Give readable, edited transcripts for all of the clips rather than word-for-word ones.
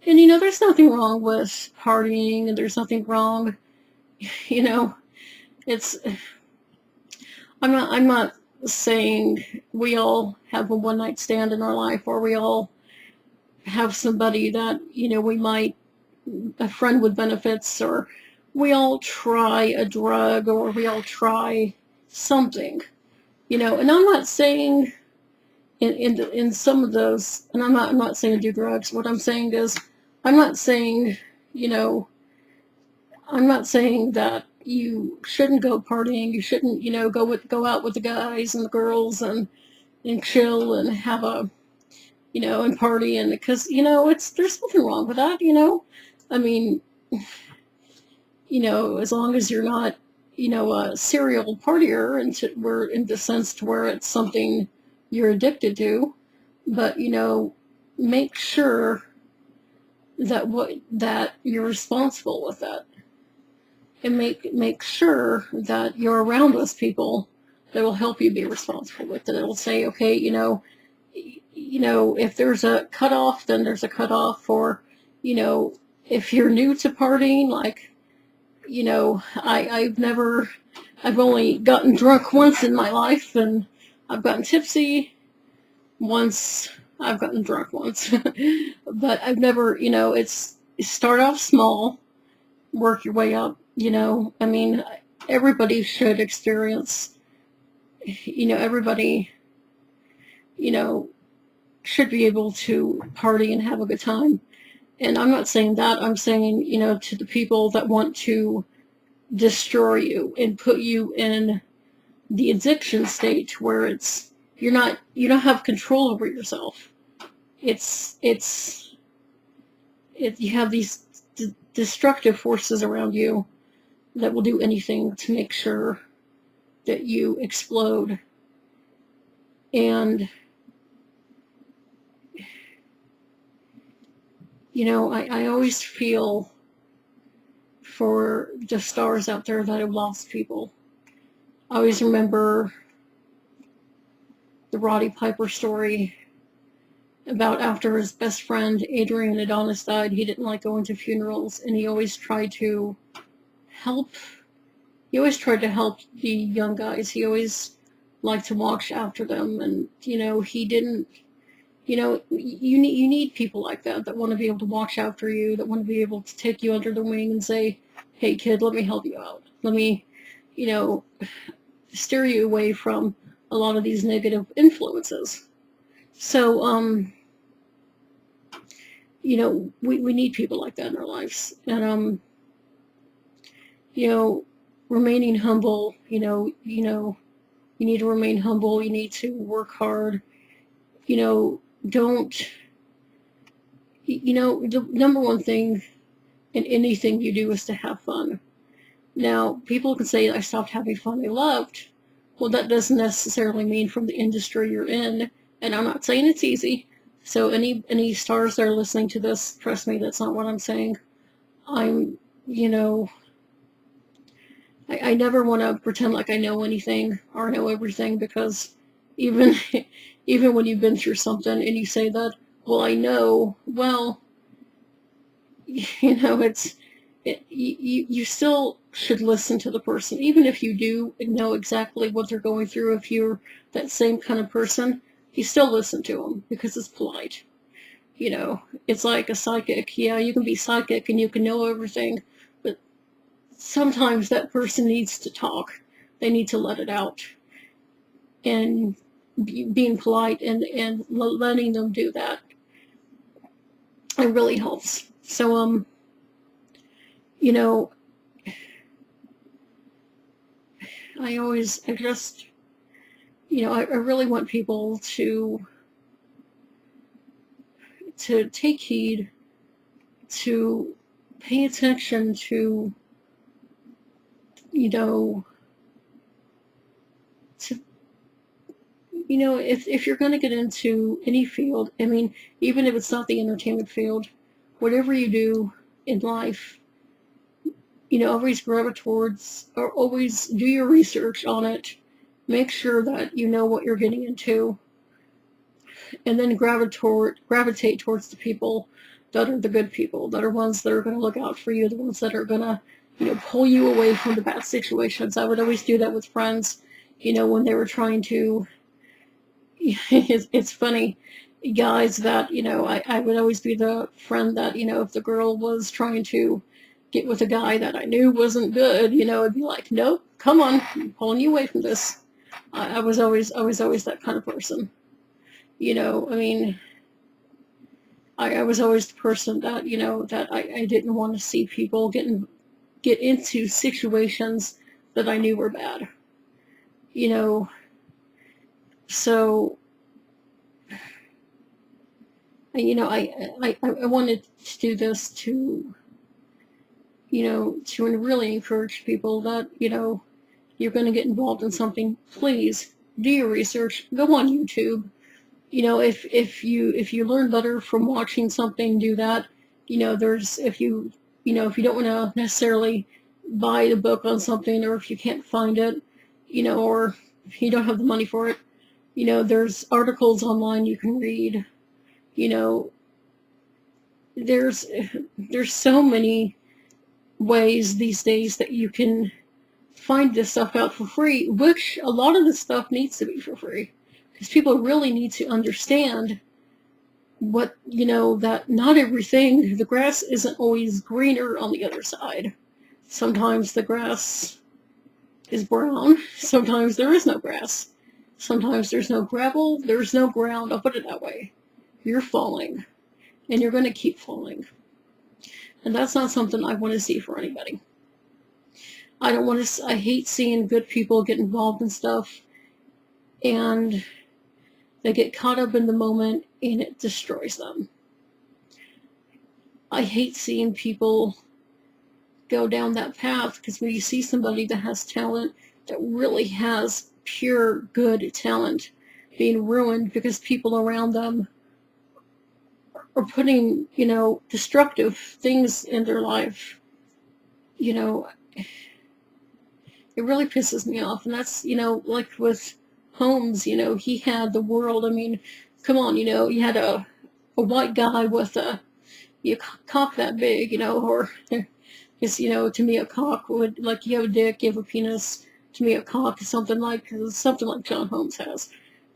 And there's nothing wrong with partying, and there's nothing wrong, you know, it's, I'm not saying we all have a one night stand in our life, or we all have somebody that, we might, a friend with benefits, or we all try a drug, or we all try something, and I'm not saying in some of those, and I'm not saying do drugs. What I'm saying is, I'm not saying, you know, I'm not saying that you shouldn't go partying. You shouldn't, go out with the guys and the girls and chill and have a, and party, and because there's nothing wrong with that. I mean, as long as you're not, a serial partier, and we're in the sense to where it's something you're addicted to, but make sure that you're responsible with that, and make sure that you're around those people that will help you be responsible with it. It'll say, okay, if there's a cutoff, then there's a cutoff for, if you're new to partying, like, I've only gotten drunk once in my life, and I've gotten tipsy once. I've gotten drunk once, but I've never, it's start off small, work your way up. I mean, everybody should experience, everybody, you know, should be able to party and have a good time. And I'm not saying that. I'm saying, to the people that want to destroy you and put you in the addiction state where you don't have control over yourself. You have these destructive forces around you that will do anything to make sure that you explode. And I always feel for the stars out there that have lost people. I always remember the Roddy Piper story about after his best friend Adrian Adonis died. He didn't like going to funerals, and he always tried to help. He always tried to help the young guys. He always liked to watch after them, and he didn't. You need people like that want to be able to watch after you, that want to be able to take you under the wing and say, "Hey, kid, let me help you out. Let me, steer you away from a lot of these negative influences." So, we need people like that in our lives, and remaining humble. You need to remain humble. You need to work hard. Don't. The number one thing in anything you do is to have fun. Now, people can say, "I stopped having fun I loved." Well, that doesn't necessarily mean from the industry you're in, and I'm not saying it's easy. So any stars that are listening to this, trust me, that's not what I'm saying. I'm, I never want to pretend like I know anything or know everything, because even even when you've been through something and you say that, well, I know, well, you still should listen to the person, even if you do know exactly what they're going through. If you're that same kind of person, you still listen to them because it's polite. It's like a psychic. Yeah, you can be psychic and you can know everything, but sometimes that person needs to talk. They need to let it out. And being polite and letting them do that, it really helps. So, I really want people to take heed, to pay attention to, if you're going to get into any field, I mean, even if it's not the entertainment field, whatever you do in life, always gravitate towards, or always do your research on it. Make sure that you know what you're getting into, and then gravitate towards the people that are the good people, that are ones that are going to look out for you, the ones that are going to, pull you away from the bad situations. I would always do that with friends, when they were trying to, it's funny, guys that, I would always be the friend that, if the girl was trying to get with a guy that I knew wasn't good, I'd be like, nope, come on, I'm pulling you away from this. I was always that kind of person. I mean, I was always the person that, that I didn't want to see people get into situations that I knew were bad. So, I wanted to do this to, to really encourage people that, you're going to get involved in something, please do your research, go on YouTube. If you learn better from watching something, do that. If you don't want to necessarily buy the book on something, or if you can't find it, or if you don't have the money for it, there's articles online you can read. There's so many ways these days that you can find this stuff out for free, which a lot of this stuff needs to be for free. Because people really need to understand what, that not everything, the grass isn't always greener on the other side. Sometimes the grass is brown. Sometimes there is no grass. Sometimes there's no gravel. There's no ground. I'll put it that way. You're falling. And you're going to keep falling. And that's not something I want to see for anybody. I hate seeing good people get involved in stuff and they get caught up in the moment and it destroys them. I hate seeing people go down that path, because when you see somebody that has talent, that really has pure good talent, being ruined because people around them are putting, destructive things in their life, it really pisses me off. And that's, like with Holmes, he had the world. I mean, come on, you had a white guy with a cock that big, or because, to me a cock would, like, you have a dick, you have a penis. To me a cock is something like John Holmes has.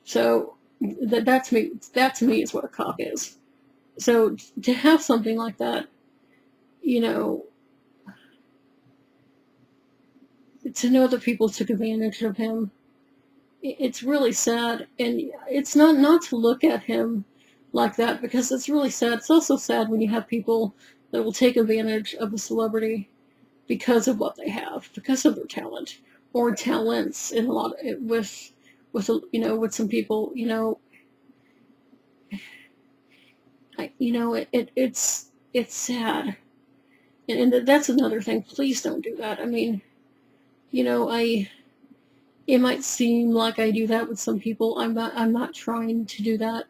So that to me is what a cock is. So to have something like that, to know that people took advantage of him, it's really sad. And it's not to look at him like that, because it's really sad. It's also sad when you have people that will take advantage of a celebrity because of what they have, because of their talent or talents. In a lot of, with some people, it's sad. And that's another thing. Please don't do that. I mean, it might seem like I do that with some people. I'm not trying to do that.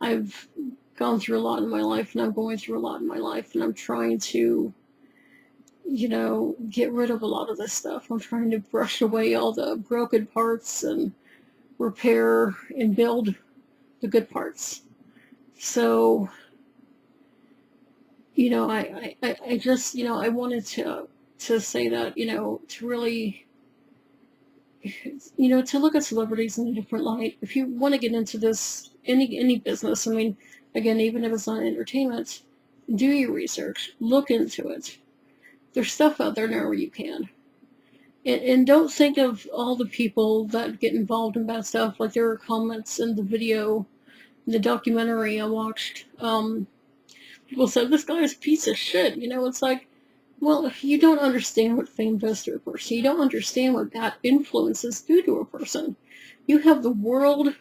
I've gone through a lot in my life, and I'm going through a lot in my life, and I'm trying to, get rid of a lot of this stuff. I'm trying to brush away all the broken parts and repair and build the good parts. So, I just, I wanted to say that, to really, to look at celebrities in a different light. If you want to get into this, any business, I mean, again, even if it's not entertainment, do your research, look into it. There's stuff out there now where you can. And don't think of all the people that get involved in bad stuff. Like, there were comments in the video, the documentary I watched, people said, this guy is a piece of shit. It's like, well, if you don't understand what fame does to a person, you don't understand what bad influences do to a person. You have the world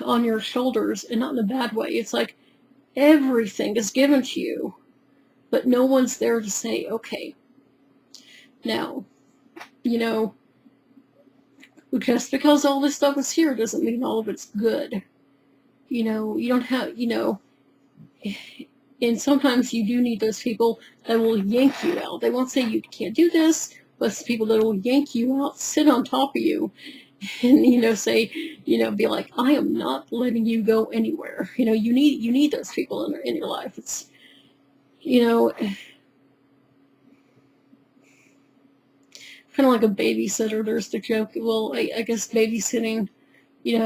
on your shoulders, and not in a bad way. It's like everything is given to you, but no one's there to say, okay, now, just because all this stuff is here doesn't mean all of it's good. You don't have, and sometimes you do need those people that will yank you out. They won't say you can't do this, but it's people that will yank you out, sit on top of you, and say, be like, I am not letting you go anywhere. You need those people in your life. It's kind of like a babysitter. There's the joke. Well, I guess babysitting.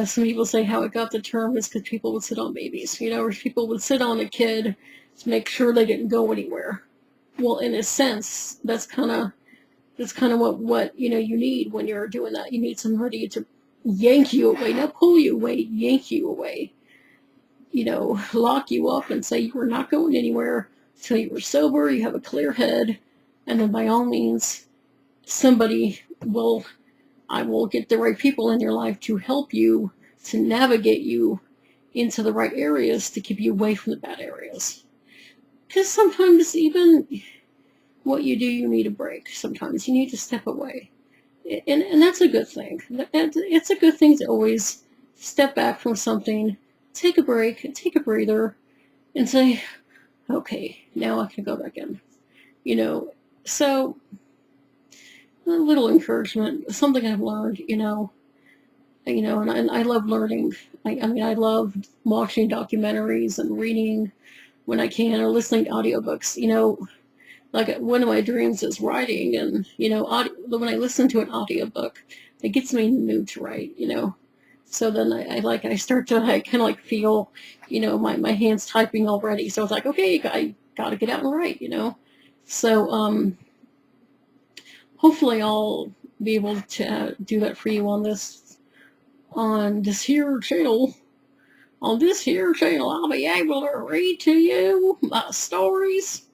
Some people say how it got the term is because people would sit on babies. Or people would sit on a kid to make sure they didn't go anywhere. Well, in a sense, that's kind of what you need when you're doing that. You need somebody to yank you away, not pull you away, yank you away. Lock you up and say you were not going anywhere until you were sober, you have a clear head, and then by all means, I will get the right people in your life to help you, to navigate you into the right areas to keep you away from the bad areas. Because sometimes even what you do, you need a break. Sometimes you need to step away. And that's a good thing. It's a good thing to always step back from something, take a break, take a breather, and say, okay, now I can go back in. So a little encouragement, something I've learned, and I love learning. I love watching documentaries and reading when I can, or listening to audiobooks. Like one of my dreams is writing, and when I listen to an audiobook, it gets me in the mood to write. So then I start to kind of feel, my hands typing already. So it's like, okay, I got to get out and write. So hopefully I'll be able to do that for you on this here channel. On this here channel, I'll be able to read to you my stories.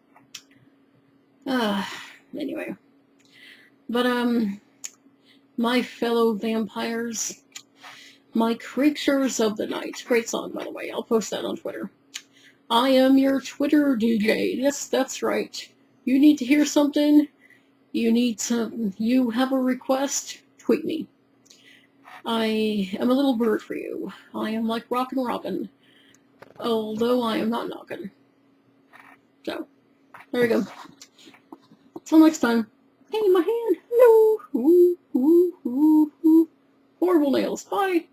Anyway. But, my fellow vampires, my creatures of the night. Great song, by the way. I'll post that on Twitter. I am your Twitter DJ. Yes, that's right. You need to hear something? You have a request? Tweet me. I am a little bird for you. I am like Rockin' Robin, although I am not knocking. So, there you go. Till next time. Hey, my hand. No. Ooh, ooh, ooh, ooh. Horrible nails. Bye.